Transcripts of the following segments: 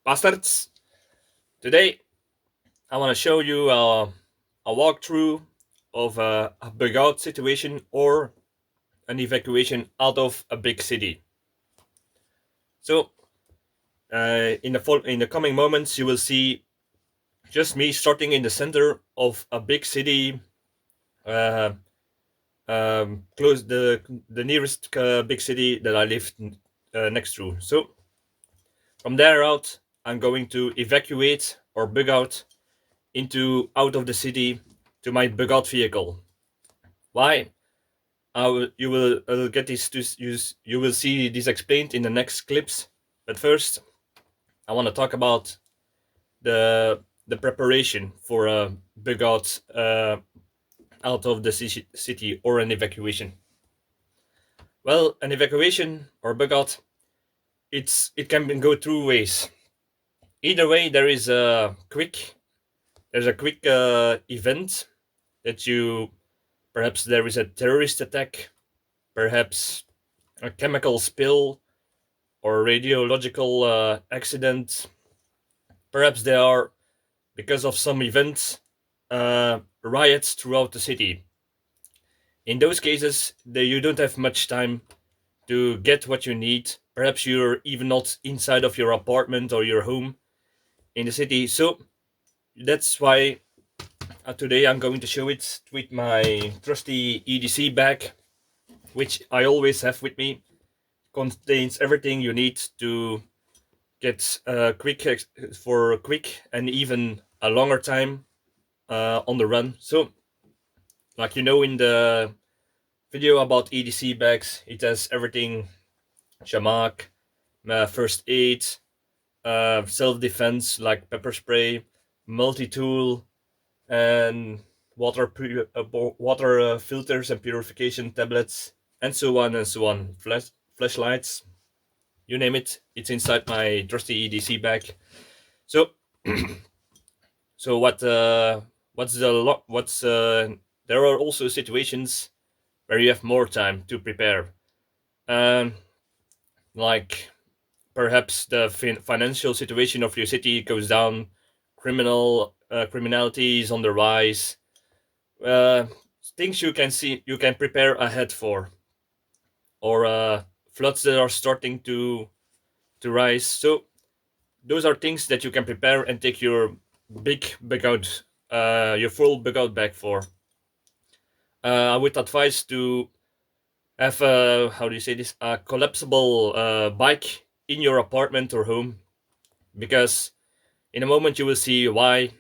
bastards. Today I want to show you a walkthrough of a bug out situation or an evacuation out of a big city. So in the coming moments you will see just me starting in the center of a big city, uh, close the nearest big city that I live next to. So from there out, I'm going to evacuate or bug out into out of the city to my bug out vehicle. Why? You will get this to use. You will see this explained in the next clips. But first, I want to talk about the preparation for a bug out out of the city or an evacuation. Well, an evacuation or bug out, it can go two ways. Either way, there's a quick event that you perhaps there is a terrorist attack, perhaps a chemical spill or a radiological accident. Perhaps there are, because of some events, riots throughout the city. In those cases, you don't have much time to get what you need. Perhaps you're even not inside of your apartment or your home in the city. So that's why today I'm going to show it with my trusty EDC bag, which I always have with me. Contains everything you need to get for a quick and even a longer time on the run. So, like you know, in the video about EDC bags, it has everything: shamak, first aid, self-defense like pepper spray, multi-tool, and water filters and purification tablets, and so on and so on. Flashlights, you name it, it's inside my trusty EDC bag. So, so what's the what's there are also situations where you have more time to prepare, um, like perhaps the financial situation of your city goes down, criminality is on the rise, uh, things you can prepare ahead for, or floods that are starting to rise. So those are things that you can prepare and take your big out, your full bug out bag for. I would advise to have a, how do you say this, a collapsible bike in your apartment or home, because in a moment you will see why.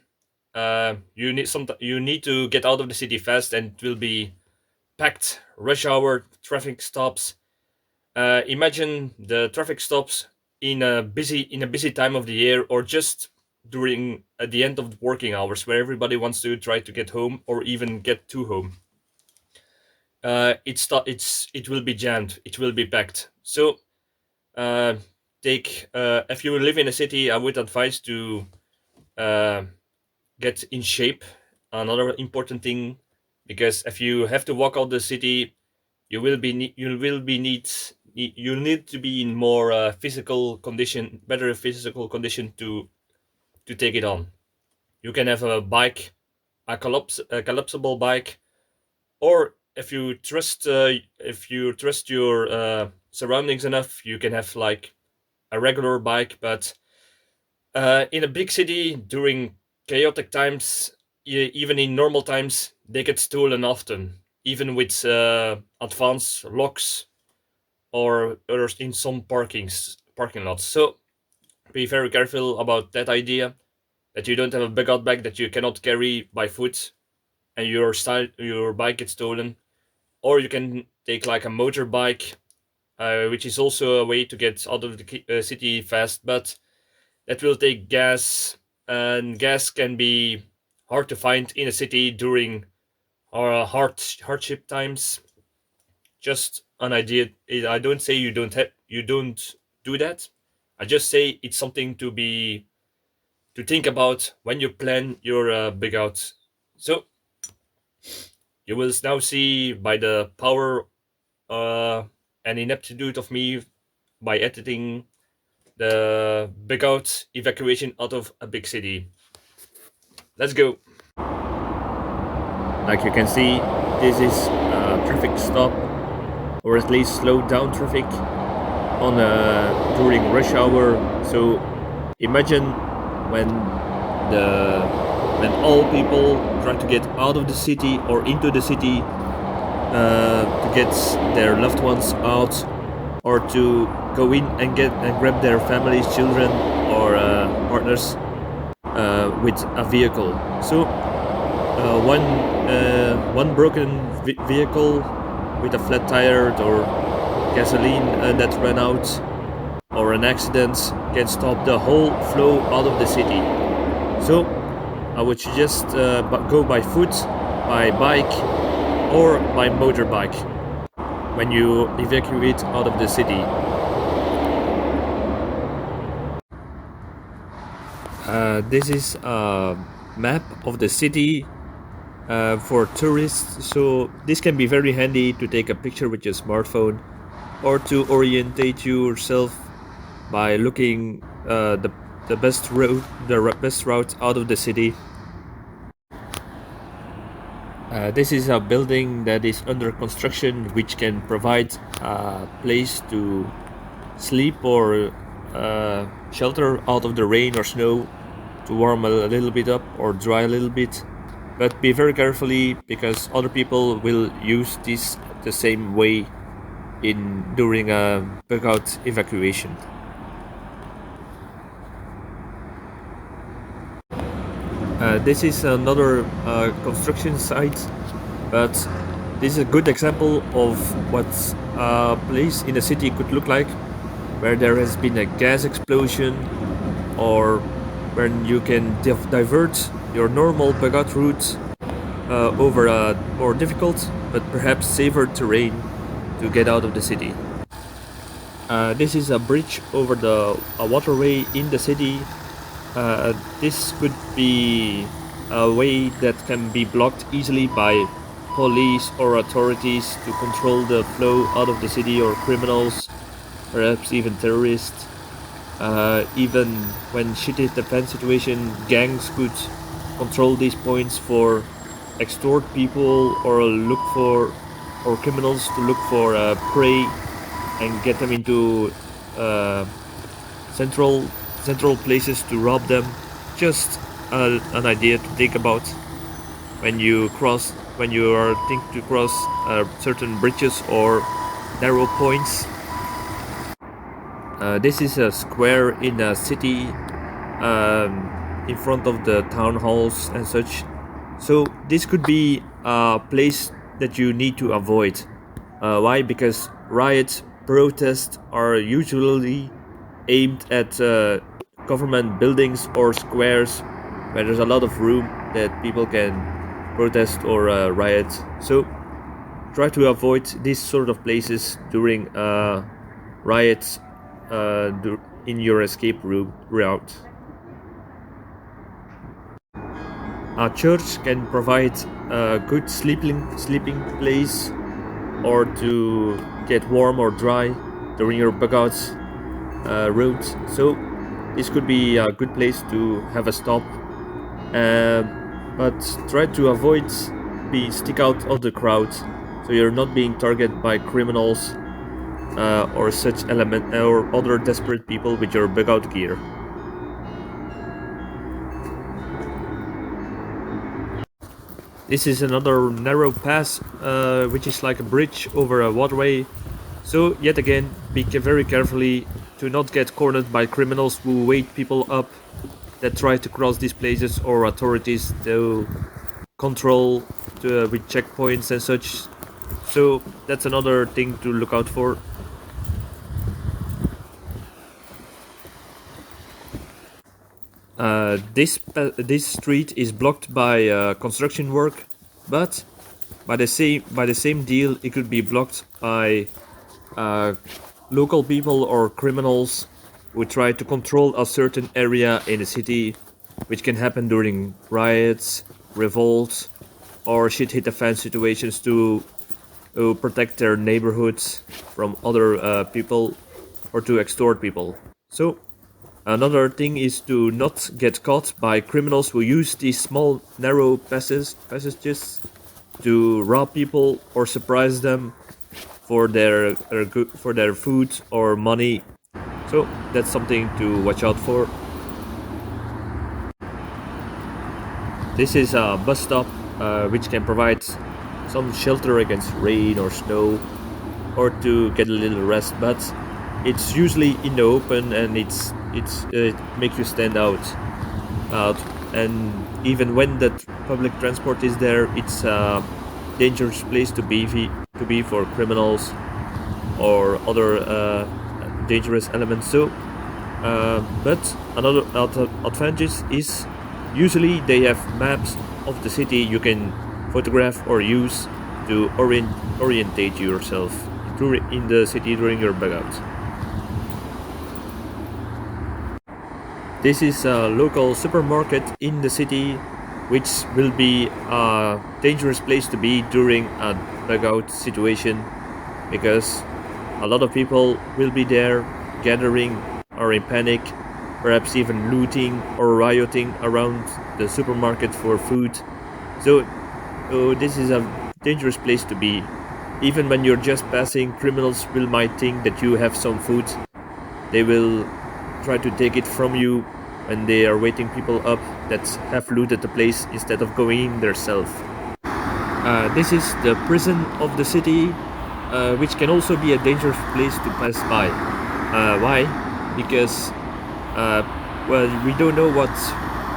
You need to get out of the city fast, and it will be packed, rush hour, traffic stops. Imagine the traffic stops in a busy time of the year, or just during at the end of the working hours, where everybody wants to try to get home or even get to home. It will be jammed. It will be packed. So uh, take if you live in a city, I would advise to uh, get in shape. Another important thing, because if you have to walk out the city, you will be you need to be in more physical condition, better physical condition to take it on. You can have a bike, a collapsible bike, or if you trust your surroundings enough, you can have like a regular bike. But in a big city during chaotic times, even in normal times, they get stolen often, even with advanced locks, or in some parking lots. So be very careful about that idea, that you don't have a big out bag that you cannot carry by foot, and your bike gets stolen. Or you can take like a motorbike, which is also a way to get out of the city fast, but that will take gas, and gas can be hard to find in a city during hardship times. Just an idea. I don't say you don't do that. I just say it's something to think about when you plan your big out. So you will now see, by the power uh, and ineptitude of me by editing, the big out evacuation out of a big city. Let's go. Like you can see, this is a traffic stop, or at least slowed down traffic on during rush hour. So imagine when the when all people try to get out of the city or into the city to get their loved ones out, or to go in and get and grab their families, children, or partners with a vehicle. So one broken vehicle with a flat tire or gasoline that ran out, or an accident can stop the whole flow out of the city. So I would suggest go by foot, by bike, or by motorbike when you evacuate out of the city. This is a map of the city for tourists, so this can be very handy to take a picture with your smartphone, or to orientate yourself by looking the best route, best route out of the city. This is a building that is under construction, which can provide a place to sleep or shelter out of the rain or snow, to warm a little bit up or dry a little bit. But be very carefully, because other people will use this the same way during a bug-out evacuation. This is another construction site, but this is a good example of what a place in a city could look like, where there has been a gas explosion, or when you can divert your normal bug-out route over a more difficult but perhaps safer terrain to get out of the city. This is a bridge over a waterway in the city. This could be a way that can be blocked easily by police or authorities to control the flow out of the city, or criminals, perhaps even terrorists. Even when shit hit the fan situation, gangs could control these points for extort people, or criminals to look for prey and get them into central places to rob them. Just an idea to think about when you are thinking to cross certain bridges or narrow points. This is a square in a city, in front of the town halls and such. So this could be a place that you need to avoid. Why? Because riots, protests are usually aimed at government buildings or squares where there's a lot of room that people can protest or riot. So try to avoid these sort of places during riots in your escape route. A church can provide a good sleeping place, or to get warm or dry during your bug-out route. So this could be a good place to have a stop, but try to avoid stick out of the crowd, so you're not being targeted by criminals or such element or other desperate people with your bug-out gear. This is another narrow pass, which is like a bridge over a waterway. So yet again, be very carefully to not get cornered by criminals who wake people up that try to cross these places, or authorities to control with checkpoints and such. So that's another thing to look out for. This street is blocked by construction work, but by the same deal, it could be blocked by local people or criminals who try to control a certain area in a city, which can happen during riots, revolts, or shit hit the fan situations to protect their neighborhoods from other people, or to extort people. So Another thing is to not get caught by criminals who use these small narrow passages to rob people or surprise them for for their food or money. So that's something to watch out for. This is a bus stop which can provide some shelter against rain or snow or to get a little rest, but it's usually in the open and it makes you stand out. And even when that public transport is there, it's a dangerous place to be for criminals or other dangerous elements. So but another advantage is usually they have maps of the city you can photograph or use to orientate yourself in the city during your bug out. This is a local supermarket in the city, which will be a dangerous place to be during a bug out situation because a lot of people will be there gathering or in panic, perhaps even looting or rioting around the supermarket for food. So, this is a dangerous place to be. Even when you're just passing, criminals will might think that you have some food. They will try to take it from you when they are waiting people up that have looted the place instead of going in themselves. This is the prison of the city, which can also be a dangerous place to pass by. Why? Because well, we don't know what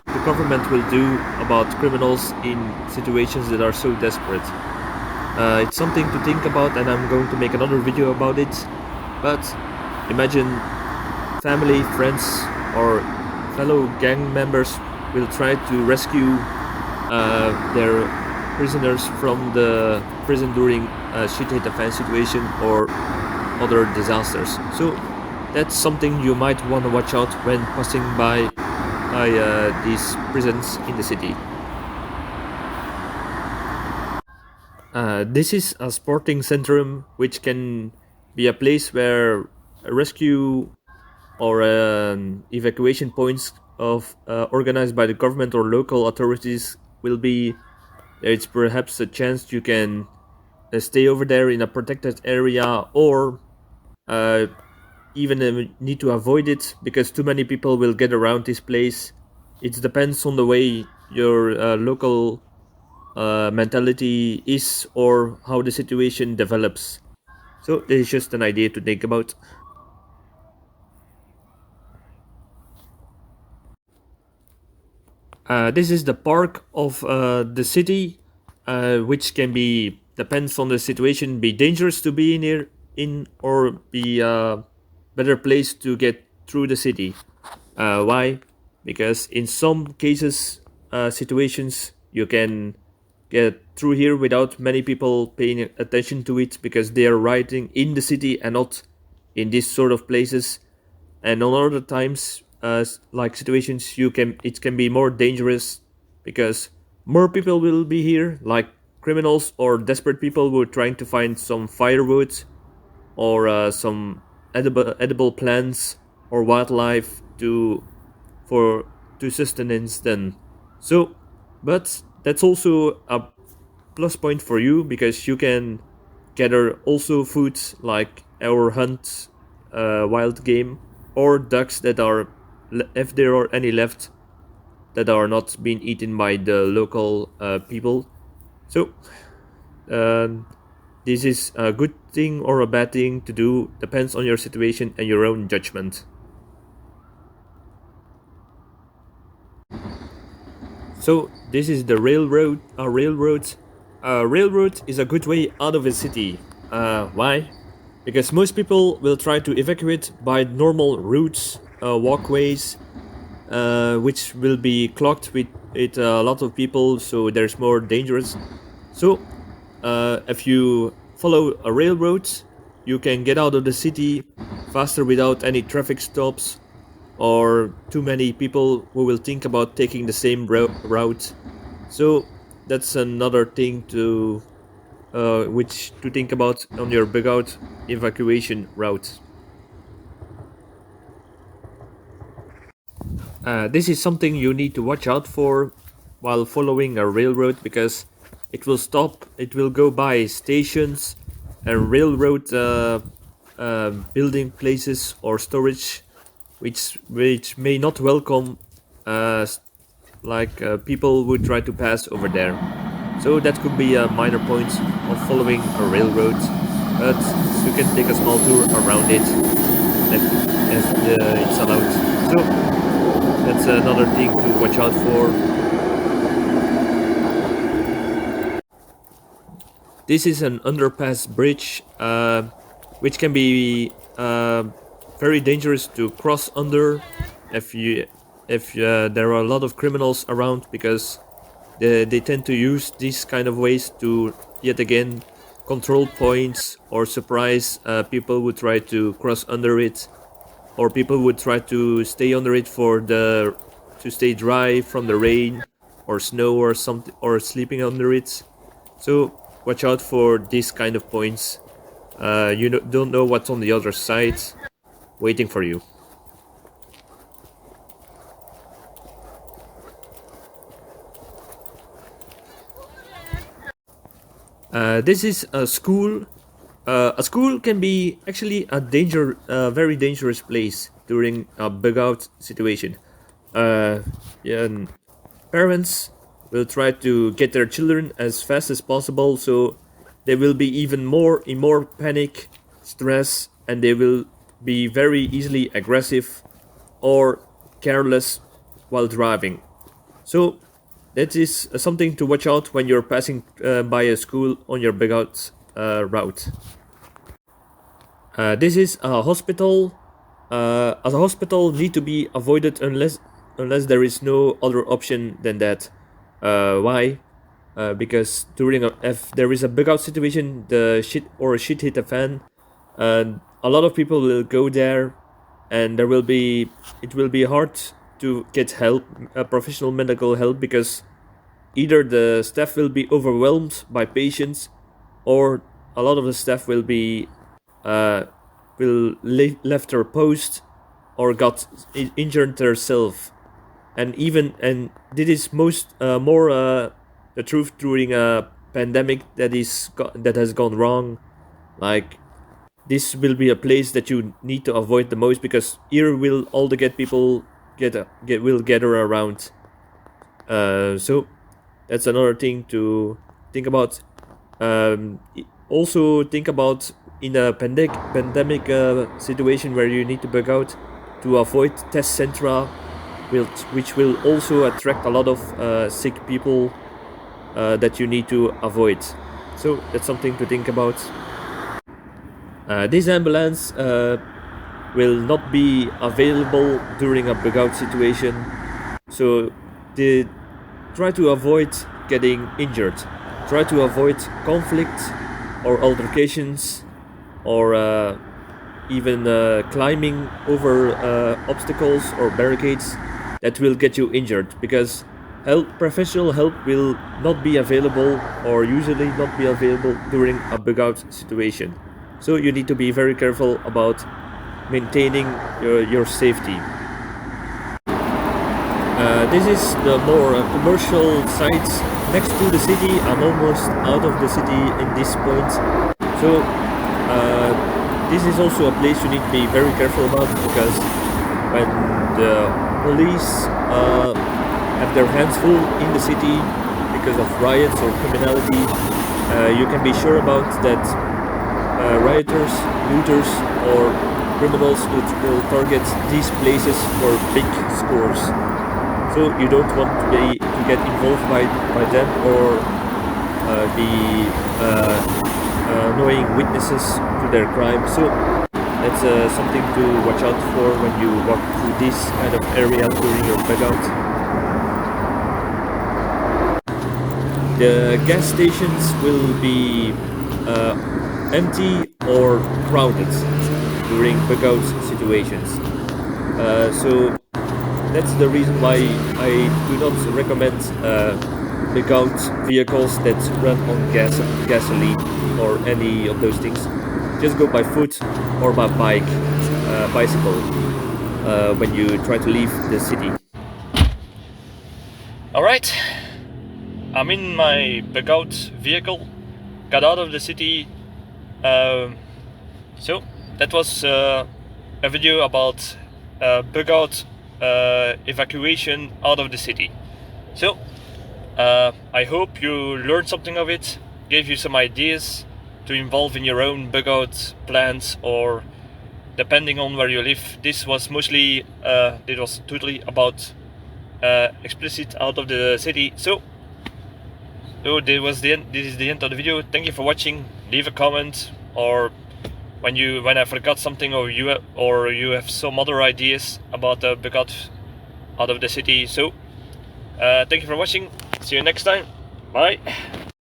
the government will do about criminals in situations that are so desperate. It's something to think about, and I'm going to make another video about it. But imagine family, friends, or fellow gang members will try to rescue their prisoners from the prison during a shit hit a fan situation or other disasters. So that's something you might want to watch out when passing by these prisons in the city. This is a sporting centrum, which can be a place where a rescue or evacuation points of organized by the government or local authorities will be. It's perhaps a chance you can stay over there in a protected area, or uh, even need to avoid it because too many people will get around this place. It depends on the way your local mentality is or how the situation develops. So this is just an idea to think about. This is the park of the city, which can be depends on the situation, be dangerous to be in here in or be a better place to get through the city. Why? Because in some cases, situations you can get through here without many people paying attention to it because they are riding in the city and not in these sort of places. And on other times, like situations, it can be more dangerous because more people will be here, like criminals or desperate people who are trying to find some firewood or some edible plants or wildlife for to sustenance then. So, but that's also a plus point for you because you can gather also foods like or hunt wild game or ducks that are, if there are any left, that are not being eaten by the local people. So um, this is a good thing or a bad thing to do, depends on your situation and your own judgment. So this is the railroad. Railroad is a good way out of a city. Why? Because most people will try to evacuate by normal routes, walkways, which will be clogged with a lot of people, so there's more dangerous. So if you follow a railroad, you can get out of the city faster without any traffic stops or too many people who will think about taking the same route. So that's another thing to which to think about on your bug out evacuation route. This is something you need to watch out for while following a railroad because it will go by stations and railroad building places or storage which may not welcome uh, s- people would try to pass over there. So that could be a minor point of following a railroad, but you can take a small tour around it if it's allowed. So that's another thing to watch out for. This is an underpass bridge, which can be very dangerous to cross under if you if there are a lot of criminals around because they tend to use these kind of ways to yet again control points or surprise people who try to cross under it, or people would try to stay under it for the to stay dry from the rain or snow or something, or sleeping under it. So watch out for these kind of points. Don't know what's on the other side waiting for you. This is a school. A school can be actually very dangerous place during a bug out situation. Yeah, and parents will try to get their children as fast as possible, so they will be even more in more panic, stress, and they will be very easily aggressive or careless while driving. So that is something to watch out when you're passing by a school on your bug out route. This is a hospital. As a hospital, need to be avoided unless there is no other option than that. Why? Because if there is a bug out situation, the shit or a shit hit a fan, a lot of people will go there, and it will be hard to get help, professional medical help, because either the staff will be overwhelmed by patients, or a lot of the staff will be uh, left their post or got injured themselves. And this is most more the truth during a pandemic that has gone wrong. Like, this will be a place that you need to avoid the most, because here will all the get people will gather around. So that's another thing to think about. Also think about in a pandemic situation where you need to bug out, to avoid test centra, which will also attract a lot of sick people that you need to avoid. So that's something to think about. This ambulance will not be available during a bug out situation, so the try to avoid getting injured. Try to avoid conflict or altercations, or even climbing over obstacles or barricades that will get you injured, because professional help will not be available, or usually not be available during a bug out situation. So you need to be very careful about maintaining your safety. This is the more commercial sites next to the city. I'm almost out of the city in this point. So this is also a place you need to be very careful about, because when the police have their hands full in the city because of riots or criminality, you can be sure about that rioters, looters, or criminals will target these places for big scores. So you don't want to get involved by them, or be annoying witnesses to their crime. So that's something to watch out for when you walk through this kind of area during your bug out. The gas stations will be empty or crowded during bug out situations. So that's the reason why I do not recommend bug out vehicles that run on gasoline or any of those things. Just go by foot or by bicycle when you try to leave the city. Alright, I'm in my bug out vehicle, got out of the city. So that was a video about bug out evacuation out of the city. So I hope you learned something of it, gave you some ideas to involve in your own bug out plans, or depending on where you live. This was mostly, it was totally about explicit out of the city. So this was the end. This is the end of the video. Thank you for watching. Leave a comment, or when I forgot something, or you have some other ideas about the bug out of the city. So thank you for watching. See you next time. Bye.